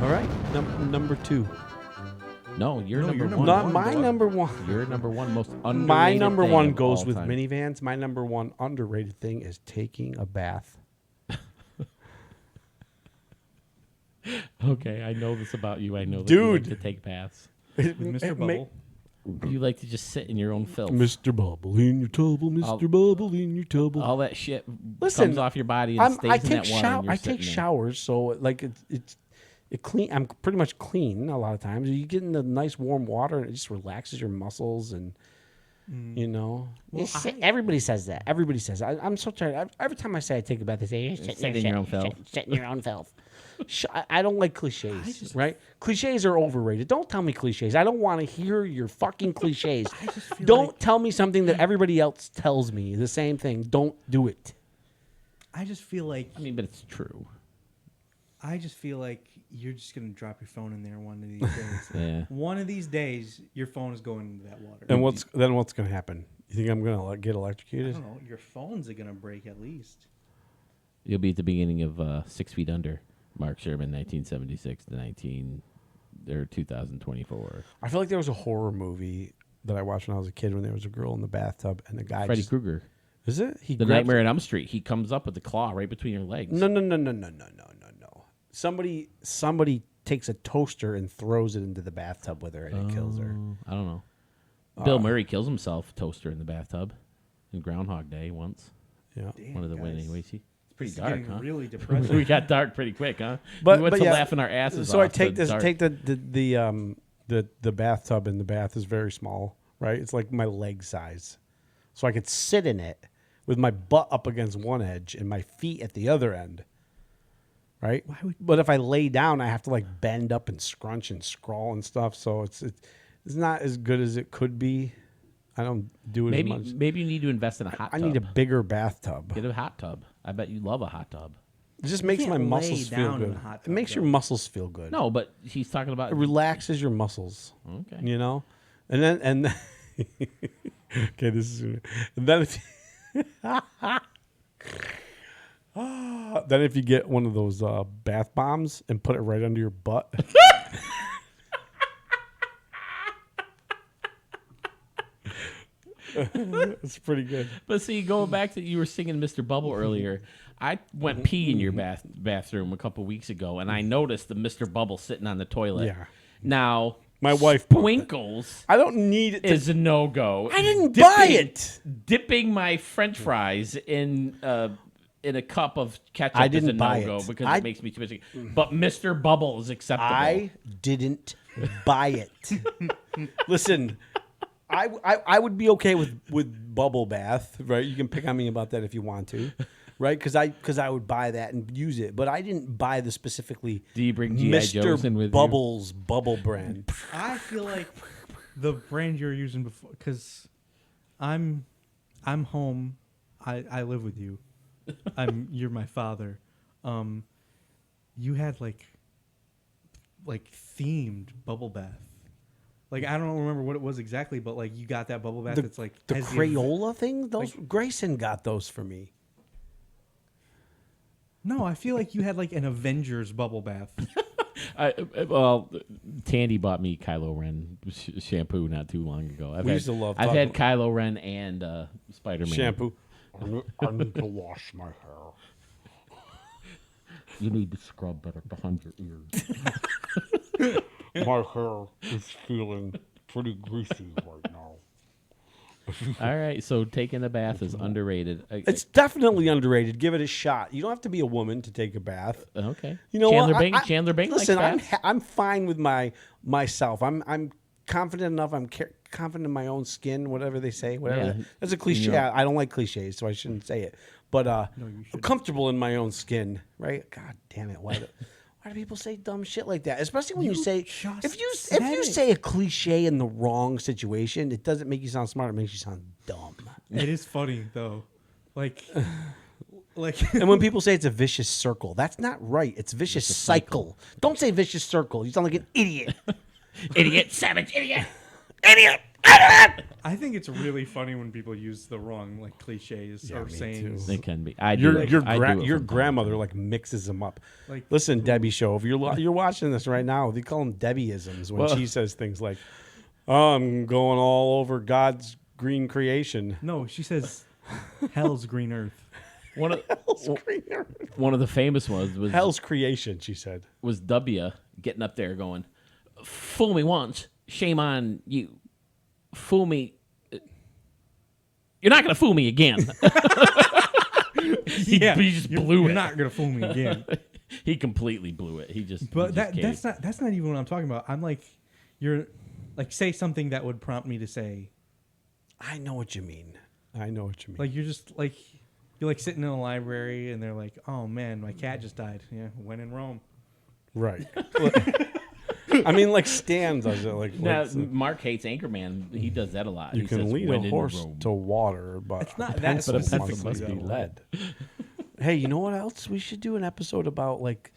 All right, number two. No, you're number number one. Not one, my dog. number one. You're number one most underrated My number thing one of goes all with time. minivans. My number one underrated thing is taking a bath. Okay, I know this about you. I know that you like Dude. to take baths. Mr. Bubble. You like to just sit in your own filth. Mr. Bubble in your tubble, Mr. Bubble in your tubble. All that shit Listen, comes off your body and stays I in take that water. and you're I take sitting there. showers, so like it clean. I'm pretty much clean a lot of times. You get in the nice warm water, and it just relaxes your muscles, and you know. Everybody says that. Everybody says that. I'm so tired. Every time I say I take a bath, they say Sit in your own filth. Sit in your own filth. I don't like cliches, right? Cliches are overrated. Don't tell me cliches. I don't want to hear your fucking cliches. Don't tell me something that everybody else tells me. The same thing. Don't do it. I just feel like I mean, but it's true. you're just gonna drop your phone in there one of these days. Yeah. One of these days, your phone is going into that water. And what's going to happen? You think I'm going to get I electrocuted? don't know. Your phones are gonna break at least. You'll be at the beginning of 6 Feet Under. Mark Sherman, 1976 to 2024. I feel like there was a horror movie that I watched when I was a kid when there was a girl in the bathtub and the guy Freddy just, Krueger. Is it? He The grabs- Nightmare on Elm Street. He comes up with the claw right between your legs. No. Somebody takes a toaster and throws it into the bathtub with her and it kills her. I don't know. Bill Murray kills himself toaster in the bathtub in Groundhog Day once. Yeah. Damn, One of the guys. winning ways. It's pretty This is dark, getting huh? really depressing. We got dark pretty quick, huh? But we went but to yeah, laughing our asses so off. I take to this dark. take the bathtub and the bath is very small, right? It's like my leg size. So I could sit in it with my butt up against one edge and my feet at the other end. Right? But if I lay down, I have to like bend up and scrunch and scrawl and stuff. So it's not as good as it could be. I don't do it as much. Maybe you need to invest in a hot tub. I need a bigger bathtub. Get a hot tub. I bet you love a hot tub. It just makes can't my lay muscles feel down in good. a hot It tub, makes your though. muscles feel good. No, but he's talking about It relaxes your muscles. Okay. You know? And then okay, this is and then if you get one of those bath bombs and put it right under your butt. It's pretty good. But see, going back to you were singing Mr. Bubble earlier. I went pee in your bathroom a couple weeks ago, and I noticed the Mr. Bubble sitting on the toilet. Yeah. Now, My wife Twinkles I don't need it to, is a no go. I didn't buy it. Dipping my French fries in a cup of ketchup I is a didn't buy no go it. because I- it makes me too much. But Mr. Bubble is acceptable. I didn't buy it. Listen, I would be okay with bubble bath, right? You can pick on me about that if you want to, right? Because I would buy that and use it, but I didn't buy the specifically. Do you bring G.I. Joes in with you? Bubbles bubble brand. I feel like the brand you're using before, because I'm home. I live with you. You're my father. You had like themed bubble bath. Like I don't remember what it was exactly, but like you got that bubble bath. It's like The has Crayola thing. Those Grayson got those for me. No, I feel like you had like an Avengers bubble bath. Well, Tandy bought me Kylo Ren shampoo not too long ago. We used to love I've had talking- Kylo Ren and Spider-Man. Shampoo. I need to wash my hair. You need to scrub better behind your ears. My hair is feeling pretty greasy right now. All right, so taking a bath is underrated. It's definitely underrated. Give it a shot. You don't have to be a woman to take a bath. Okay. You know Chandler what? Bing. Chandler Bing. Listen, likes baths. I'm fine with myself. I'm confident enough. I'm confident in my own skin. Whatever they say. Whatever. Yeah. That's a cliche. You know. I don't like cliches, so I shouldn't say it. But I'm comfortable in my own skin. Right? God damn it! Why do people say dumb shit like that? Especially when you say just if you said it. say a cliche in the wrong situation, it doesn't make you sound smart. It makes you sound dumb. It is funny though, like. And when people say it's a vicious circle, that's not right. It's vicious cycle. Don't say vicious circle. You sound like an idiot. Idiot, savage, idiot. Idiot. I think it's really funny when people use the wrong like cliches Yeah, or me sayings. They can be. I do. Your it. I do it your from time to grandmother time. like mixes them up. Like, Listen, Debbie Show, if you're watching this right now, they call them Debbieisms when Well- she says things like, "Oh, I'm going all over God's green creation." no, she says hell's green earth. One of Green earth. one of the famous ones was Hell's creation, she said. was W getting up there going, "Fool me once, shame on you. Fool me. You're not gonna fool me again." he just blew You're it. not gonna fool me again. He completely blew it. He just. But he just that's not even what I'm talking about. I'm like, you're like, say something that would prompt me to say, I know what you mean. I know what you mean. like, you're just like, you're like sitting in a library and they're like, oh man, my cat just died. Yeah, when in Rome. Right. I mean, like Stan does it. Like, Now, what's- Mark hates Anchorman. He does that a lot. you He can says, lead "When a in horse Rome." to water, but It's not a that pencil specific, must be though. lead. Hey, you know what else? We should do an episode about like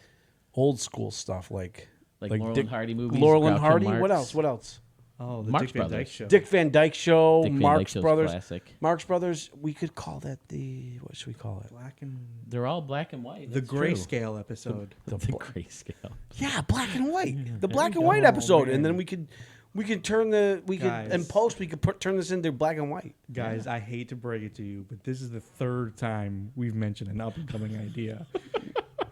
old school stuff, like Laurel and Hardy movies. Laurel and Groucho Hardy. Marx. What else? What else? Oh, the Marx Dick Van Dyke Brothers. Show. Dick Van Dyke Show, Dick Van Marx Dyke Show's Brothers. classic. Marx Brothers. We could call that the what should we call it? Black and They're all black and white. the That's true. grayscale episode. The grayscale. Yeah, black and white. The black we and white go, episode, man. and then we could turn Guys. in post we could turn this into black and white. Guys, I hate to break it to you, but this is the third time we've mentioned an up and coming idea.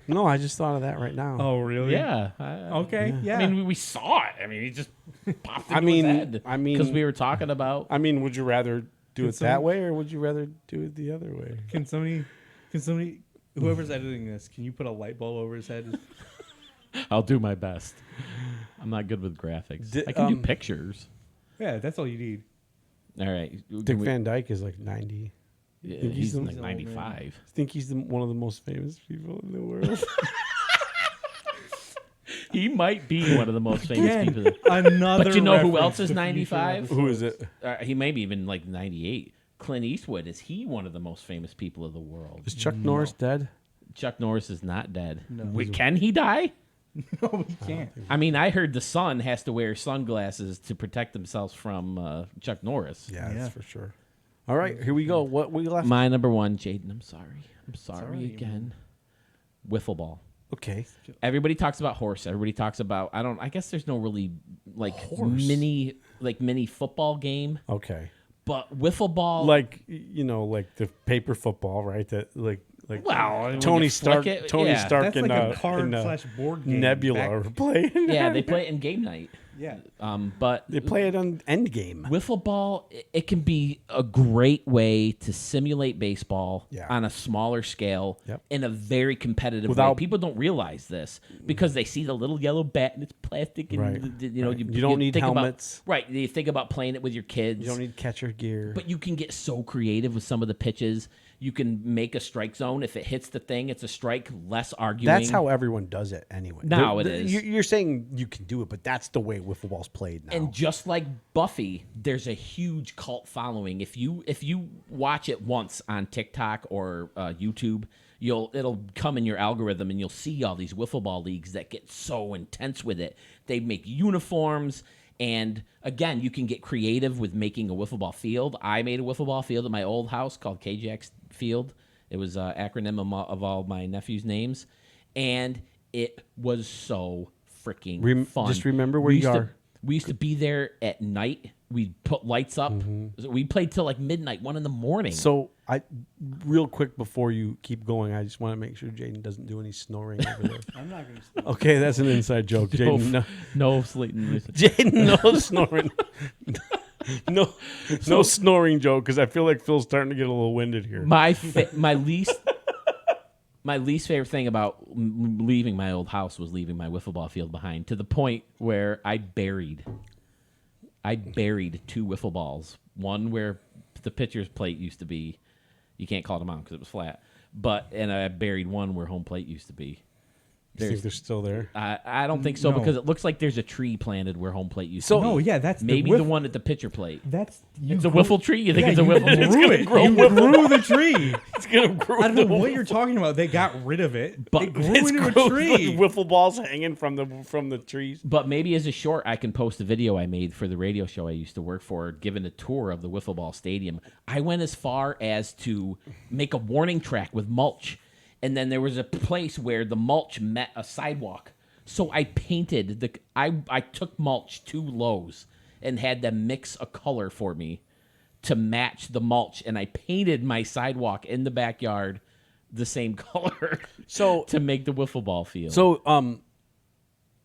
No, I just thought of that right now. Oh, really? Yeah. Okay. Yeah. I mean, we saw it. I mean, he just popped into I mean- his head. I mean- because we were talking about. I mean, would you rather do Can it that some- way, or would you rather do it the other way? Can somebody, whoever's editing this, can you put a light bulb over his head? I'll do my best. I'm not good with graphics. Di- I can do um, pictures. Yeah, that's all you need. All right. Dick Van Dyke is like 90. Yeah, he's he's the- like He's an old man. 95. I think he's one of the most famous people in the world. He might be one of the most famous people. Another. But you know who reference else is to future 95? episodes. Who is it? He may be even like 98. Clint Eastwood. Is he one of the most famous people of the world? Is Chuck Norris dead? Chuck Norris is not dead. No. Wait, can he die? No, we can't. I mean, I heard the son has to wear sunglasses to protect themselves from Chuck Norris. Yeah, Yeah. that's for sure. All right, here we go. What we left? My number one, Jaden. I'm sorry. I'm sorry all right, again. Wiffle ball. Okay. Everybody talks about horse. Everybody talks about I guess there's no really like Horse. mini football game, Okay. but wiffle ball. Like like the paper football, right? That like well, when Tony you Stark, flick it, Tony yeah. Stark That's and like a card and, slash board game. Nebula back- are playing. Yeah, they play it in game night. Yeah. They But play it on Endgame. wiffle ball, it can be a great way to simulate baseball Yeah. on a smaller scale Yep. in a very competitive way. Without- People don't realize this because they see the little yellow bat and it's plastic, and Right. you know Right. You don't need think about- helmets. right? You think about playing it with your kids. You don't need catcher gear. But you can get so creative with some of the pitches. You can make a strike zone. If it hits the thing, it's a strike. Less arguing. That's how everyone does it anyway. Now it is. You're saying you can do it, but that's the way wiffle ball's played now. And just like Buffy, there's a huge cult following. If you watch it once on TikTok or YouTube, it'll come in your algorithm, and you'll see all these wiffle ball leagues that get so intense with it. They make uniforms, and again, you can get creative with making a wiffle ball field. I made a wiffle ball field at my old house called KJX Field. It was an acronym of all my nephews' names, and it was so freaking fun. just remember where We you used to- are. We used to be there at night. We'd put lights up. So we played till like midnight, 1 a.m. So real quick before you keep going, I just want to make sure Jaden doesn't do any snoring over there. I'm not going to. Okay, that's an inside joke. Jaden, no, No sleeping. Jaden, no snoring. No snoring joke, because I feel like Phil's starting to get a little winded here. My least favorite thing about leaving my old house was leaving my wiffle ball field behind, to the point where I buried 2 wiffle balls. One where the pitcher's plate used to be. You can't call it a mound because it was flat. And I buried one where home plate used to be. You think they're still there? I don't think so No. because it looks like there's a tree planted where home plate used So- to be. No, yeah, that's maybe the, the one at the pitcher plate. That's It's a wiffle tree. You think it's a you wiffle tree? grew it. You grew the tree. It's gonna grow. I don't know what you're talking about. They got rid of it. But It grew It's into grown a tree. like wiffle balls hanging from the trees. But maybe as a short, I can post a video I made for the radio show I used to work for, giving a tour of the wiffle ball stadium. I went as far as to make a warning track with mulch, and then there was a place where the mulch met a sidewalk. So I painted I took mulch to Lowe's and had them mix a color for me to match the mulch, and I painted my sidewalk in the backyard the same color So to make the wiffle ball field. So,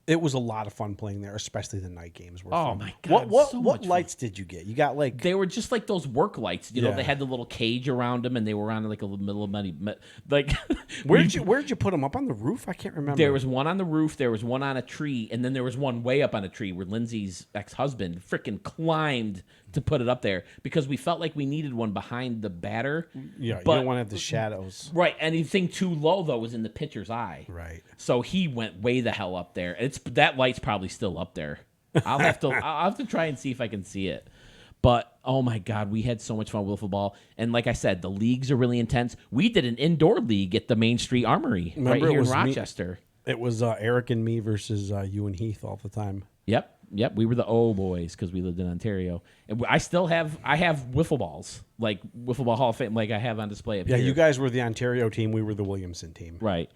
it was a lot of fun playing there, especially the night games. Were Oh fun. my God, What so what much fun. lights did you get? You got like They were just like those work lights, you know. Yeah. They had the little cage around them, and they were on like a middle of money. Like, where'd you put them up on the roof? I can't remember. there was one on the roof, there was one on a tree, and then there was one way up on a tree where Lindsay's ex-husband freaking climbed to put it up there because we felt like we needed one behind the batter. Yeah, but- you don't want to have the shadows. Right, anything too low though was in the pitcher's eye. Right. So he went way the hell up there. It's that light's probably still up there. I'll have to try and see if I can see it. But oh my God, we had so much fun with wiffle ball. And like I said, the leagues are really intense. We did an indoor league at the Main Street Armory Remember, right it here in was me- Rochester. It was Eric and me versus you and Heath all the time. Yep. We were the O boys because we lived in Ontario. And I have wiffle balls, like Wiffle Ball Hall of Fame, like I have on display up Yeah, here. you guys were the Ontario team. We were the Williamson team. Right.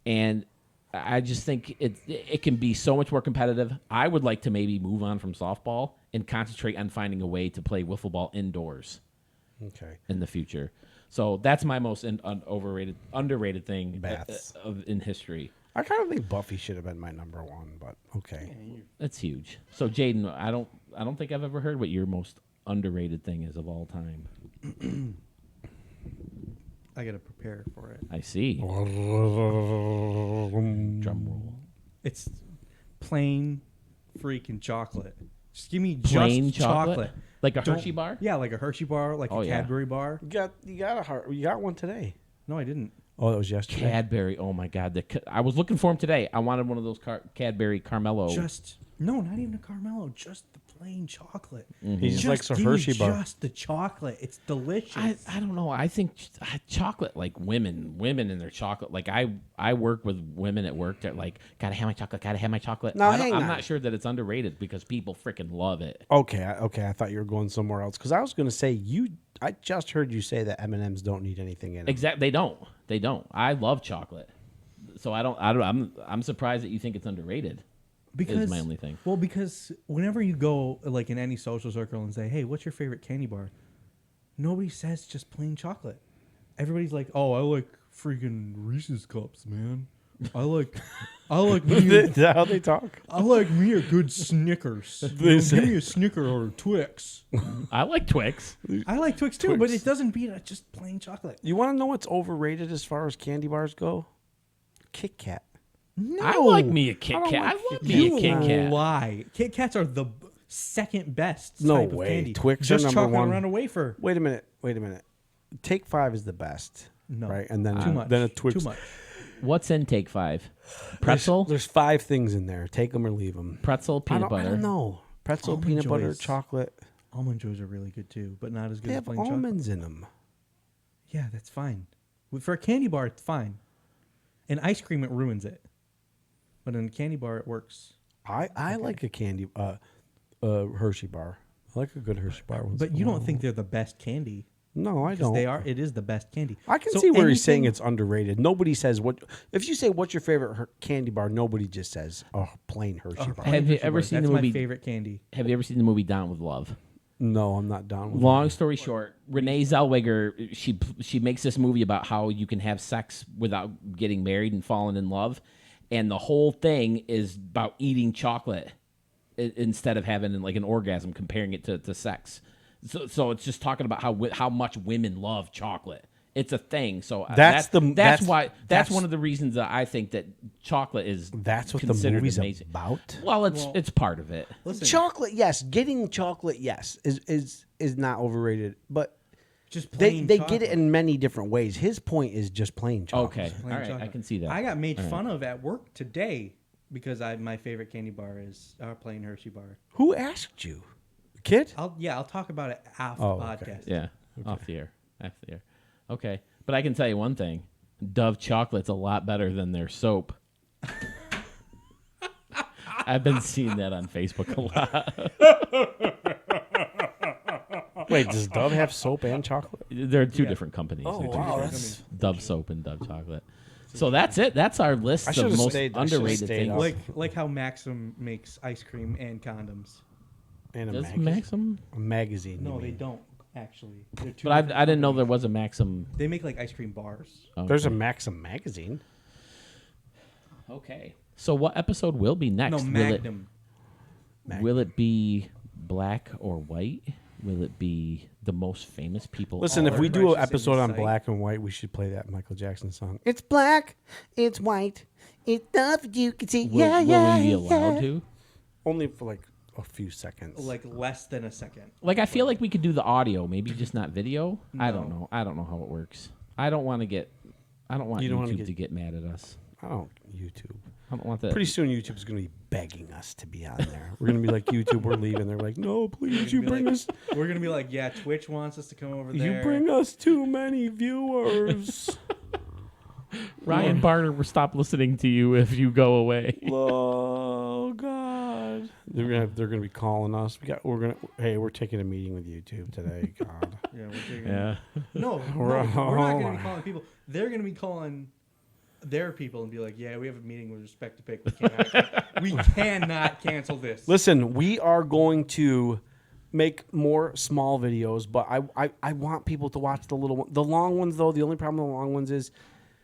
And I just think it can be so much more competitive. I would like to maybe move on from softball and concentrate on finding a way to play wiffle ball indoors Okay. in the future. So that's my most underrated thing Baths. in history. I kind of think Buffy should have been my number one, but okay. That's huge. So Jaden, I don't think I've ever heard what your most underrated thing is of all time. I gotta prepare for it. I see. Drum Drum roll. It's plain freaking chocolate. Just give me Plain just chocolate? Like a Don't- Hershey bar? Yeah, like a Hershey bar, like Oh, a yeah. Cadbury bar. You got one today. No, I didn't. Oh, that was yesterday. Cadbury. Oh my God. I was looking for them today. I wanted one of those Cadbury Carmelo. Not even a Carmelo. Just the plain chocolate. He just likes a give me Hershey bar. Just the chocolate. It's delicious. I don't know. I think chocolate, like women and their chocolate. Like I work with women at work that like gotta have my chocolate, gotta have my chocolate. Now, I'm hang on. not sure that it's underrated because people freaking love it. Okay. I thought you were going somewhere else because I was going to say I just heard you say that M&Ms don't need anything in it. Exactly. They don't. I love chocolate, so I'm surprised that you think it's underrated. Is my only thing. Well, because whenever you go like in any social circle and say, "Hey, what's your favorite candy bar?" Nobody says just plain chocolate. Everybody's like, "Oh, I like freaking Reese's cups, man. I like me. Is that how they talk? I like me a good Snickers. You know, give me a Snicker or a Twix. I like Twix. I like Twix too, but Twix. it doesn't beat just plain chocolate. You want to know what's overrated as far as candy bars go? Kit Kat. No, I like me a Kit I don't Kat. like I love Kit me a You Kit Kat. lie. Kit Kats are the second best No type way. of candy. Twix are just number chocolate one. around a wafer. Wait a minute. Take 5 is the best. No, Right, and then too much. then a Twix. Too much. What's in Take 5? Pretzel, There's 5 things in there. Take them or leave them. pretzel, peanut butter. I don't know. Pretzel, Almond peanut butter, Joys. chocolate. Almond Joys are really good too, but not as good They as have plain chocolate. almonds in them. Yeah, that's fine. For a candy bar, it's fine. In ice cream, it ruins it. But in a candy bar, it works. I like a candy Hershey bar. I like a good Hershey bar. once But in a you don't while. think they're the best candy. No, I Because don't. they are. It is the best candy. I can So see where he's saying anything- it's underrated. Nobody says what. If you say what's your favorite candy bar, nobody just says plain Hershey bar. plain Have you Hershey ever bars. seen That's the movie- my favorite candy. Have you ever seen the movie Down with Love? No, I'm not down with Long story short, Renee Zellweger, she makes this movie about how you can have sex without getting married and falling in love, and the whole thing is about eating chocolate instead of having like an orgasm, comparing it to sex. So it's just talking about how much women love chocolate. It's a thing. So That's that's one of the reasons that I think that chocolate is That's what the considered movie's amazing. about. Well, it's part of it. Listen, Chocolate, yes. Getting chocolate, yes, is not overrated. But just They plain get chocolate. it in many different ways. His point is just plain chocolate. Okay, all Plain right, I chocolate. can see that. I got made All right. fun of at work today because my favorite candy bar is our plain Hershey bar. Who asked you? Kid? I'll talk about it after Oh, the okay. podcast. Yeah, off the air. Okay, but I can tell you one thing: Dove chocolate's a lot better than their soap. I've been seeing that on Facebook a lot. Wait, does Dove have soap and chocolate? They're two different companies. Oh, They're two wow, different that's- companies. Dove soap and Dove chocolate. So that's it. That's our list I of should've most stayed- I should've underrated stayed things. up. Like how Maxim makes ice cream and condoms. And a Does magazine. Maxim? A magazine. No, you they mean. don't actually. They're two But different I didn't know there companies. was a Maxim. They make like ice cream bars. There's a Okay. Maxim magazine. Okay. So what episode will be next? No, Magnum. Will it be black or white? Will it be the most famous people? Listen, if All we our do an precious in episode the on site. black and white, we should play that Michael Jackson song. It's black, it's white, it's stuff you can see. will, yeah, will yeah, we be allowed yeah. to? Only for like a few seconds. Like less than a second. Like, I feel like we could do the audio, maybe just not video. I don't No. know. I don't know how it works. I don't want You don't wanna YouTube to get mad at us. I don't YouTube. I don't want that. Pretty soon, YouTube's going to be begging us to be on there. We're going to be like, YouTube, we're leaving. They're like, no, please, you Be bring like- us, We're gonna be like, yeah, Twitch wants us to come over there. you bring us too many viewers. Ryan Barner will stop listening to you if you go away. Oh God, they're gonna be calling us. We're taking a meeting with YouTube today. God, Yeah, we're taking- Yeah. No, we're not gonna be calling people. They're gonna be calling their people and be like, yeah, we have a meeting with respect to pick. We cannot cancel this. listen, we are going to make more small videos, but I want people to watch the little one. The long ones though. The only problem with the long ones is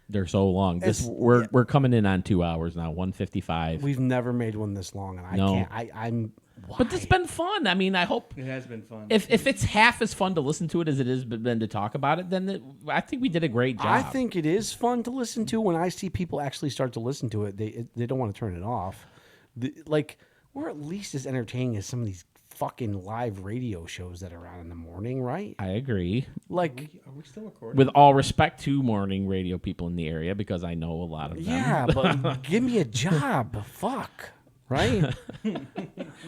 They're so long. This It's- we're coming in on 2 hours now, 1:55. we've never made one this long, and I No. can't. I'm. But it's been fun. I mean, I hope It has been fun. if it's half as fun to listen to it as it is been to talk about it, then I think we did a great job. I think it is fun to listen to. When I see people actually start to listen to it, they don't want to turn it off. Like we're at least as entertaining as some of these fucking live radio shows that are on in the morning, right? I agree. Like, Are we still recording? With all respect to morning radio people in the area, because I know a lot of them. yeah, but give me a job, fuck, right?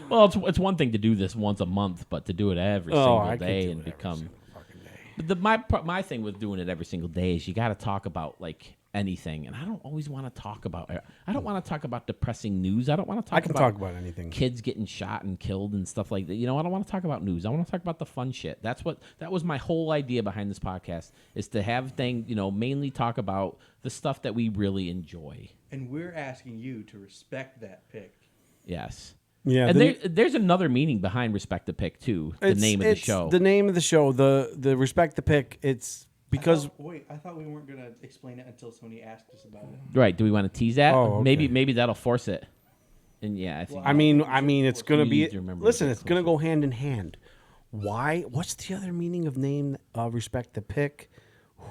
Well, it's one thing to do this once a month, but to do it every single I could day do and it every become. single fucking day. But my thing with doing it every single day is you got to talk about like anything, and I don't always want to talk about. I don't want to talk about depressing news. I don't want to talk. I can talk about anything. kids getting shot and killed and stuff like that. You know, I don't want to talk about news. I want to talk about the fun shit. That was my whole idea behind this podcast, is to have mainly talk about the stuff that we really enjoy. and we're asking you to respect that pick. Yes. Yeah, And there's another meaning behind Respect the Pick too. The name of the show. The name of the show, the respect the pick. It's because I thought we weren't gonna explain it until somebody asked us about it. Right. Do we want to tease that? Oh, okay. Maybe that'll force it. And yeah, I think I mean, it's gonna You be. need to remember Listen, to it's gonna go hand in hand. Why? What's the other meaning of name? Respect the pick.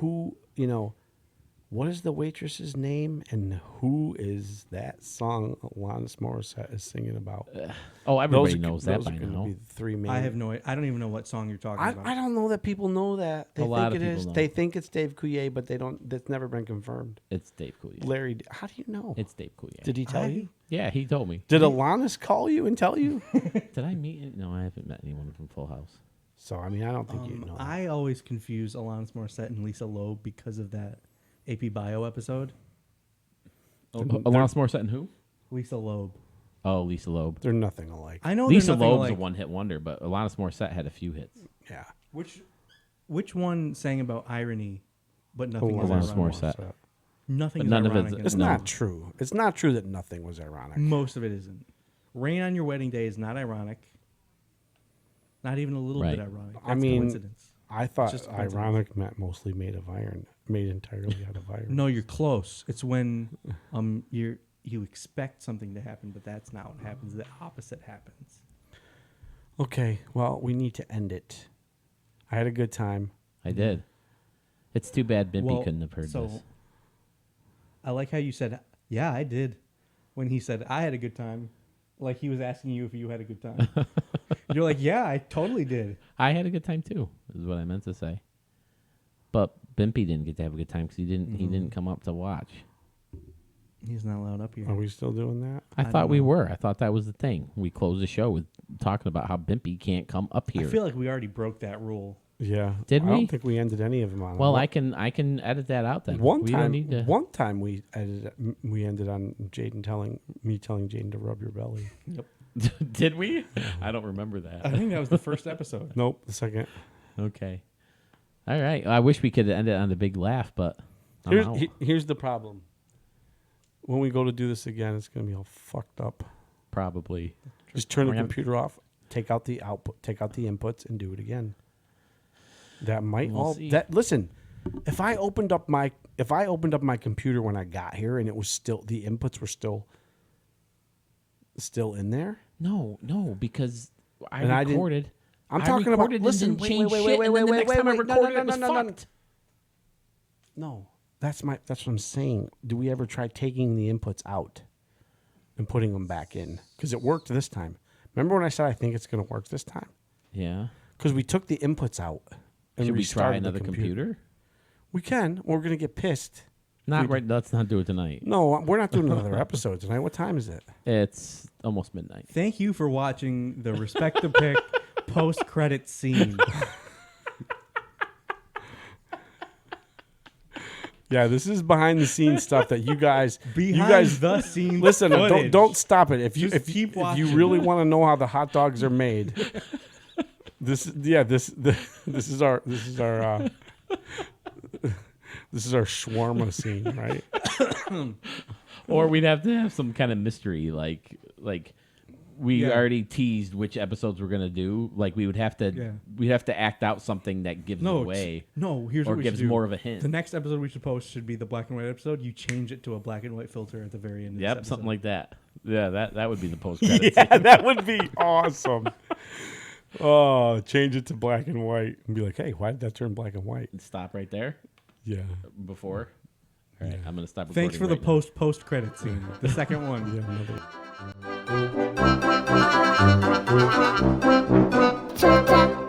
Who? What is the waitress's name? And who is that song Alanis Morissette is singing about? everybody knows that those by are gonna now. be the three main. I don't even know what song you're talking about. I don't know that people know that. They A lot think of it people is. know. They think it's Dave Coulier, but they don't. That's never been confirmed. It's Dave Coulier. Larry, how do you know? It's Dave Coulier. Did he tell you? Yeah, he told me. Did Alanis call you and tell you? Did I meet? No, I haven't met anyone from Full House. So I mean, I don't think you know. I always confuse Alanis Morissette and Lisa Loeb because of that AP Bio episode. Alanis Morissette and who? Lisa Loeb. Oh, Lisa Loeb. They're nothing alike. I know Lisa they're nothing Loeb's a alike. one-hit wonder, but Alanis Morissette had a few hits. Yeah. Which one sang about irony, but nothing is Alanis ironic? Morissette. Nothing But is none of ironic. it's- in It's it. No. not true. It's not true that nothing was ironic. Most of it isn't. Rain on Your Wedding Day is not ironic. Not even a little Right. bit ironic. That's I mean, coincidence. I thought just a coincidence. ironic meant mostly made of iron, made entirely out of iron. No, you're close. It's when you expect something to happen, but that's not what happens. The opposite happens. Okay, well, we need to end it. I had a good time. I did. It's too bad Bimpy Well, couldn't have heard so this. I like how you said, "Yeah, I did," when he said, "I had a good time," like he was asking you if you had a good time. You're like, "Yeah, I totally did." I had a good time too, is what I meant to say. But Bimpy didn't get to have a good time because he didn't come up to watch. He's not allowed up here. Are we still doing that? I I thought don't we know. were. I thought that was the thing. We closed the show with talking about how Bimpy can't come up here. I feel like we already broke that rule. Yeah. Did I we? don't think we ended any of them on. well, One- I can edit that out then. One we time, don't need to. one time we ended on Jaden telling Jaden to rub your belly. Did we? I don't remember I that. think that was the first episode. Nope, the second. Okay. All right. I wish we could end it on a big laugh, but I'm out. Here's the problem. When we go to do this again, it's gonna be all fucked up. Probably. Just turn the We're gonna- computer off, take out the output, take out the inputs, and do it again. That might We'll see. listen. If I opened up my computer when I got here and it was still the inputs were still in there. No, because I And I didn't- recorded. I'm I talking about recorded and listen. didn't Wait, change wait, shit, wait, and wait, then the wait, next wait, time I wait. recorded it was fucked. No, that's what I'm saying. Do we ever try taking the inputs out and putting them back in? Because it worked this time. Remember when I said I think it's going to work this time? Yeah. Because we took the inputs out and Should we try restarted the another computer? We can. We're going to get pissed. Not right. Let's not do it tonight. No, we're not doing another episode tonight. What time is it? It's almost midnight. Thank you for watching the Respect the Pick post-credit scene. Yeah, this is behind the scenes stuff that you guys Behind the scenes listen. footage. Don't stop it. If you Just keep if you watching. really want to know how the hot dogs are made, this is our this is our shawarma scene, right? Or we'd have to have some kind of mystery, like we Yeah. already teased which episodes we're gonna do. Like we'd have to act out something that gives it away, Here's or what we gives should do. more of a hint. The next episode we should post should be the black and white episode. You change it to a black and white filter at the very end. Of Yep, this something episode. like that. Yeah, that would be the post credits. Yeah, that would be awesome. Oh, change it to black and white and be like, hey, why did that turn black and white? Stop right there Yeah. before. All right, I'm gonna stop. Thanks for the recording right post credit scene. The second one. Yeah, another. Chota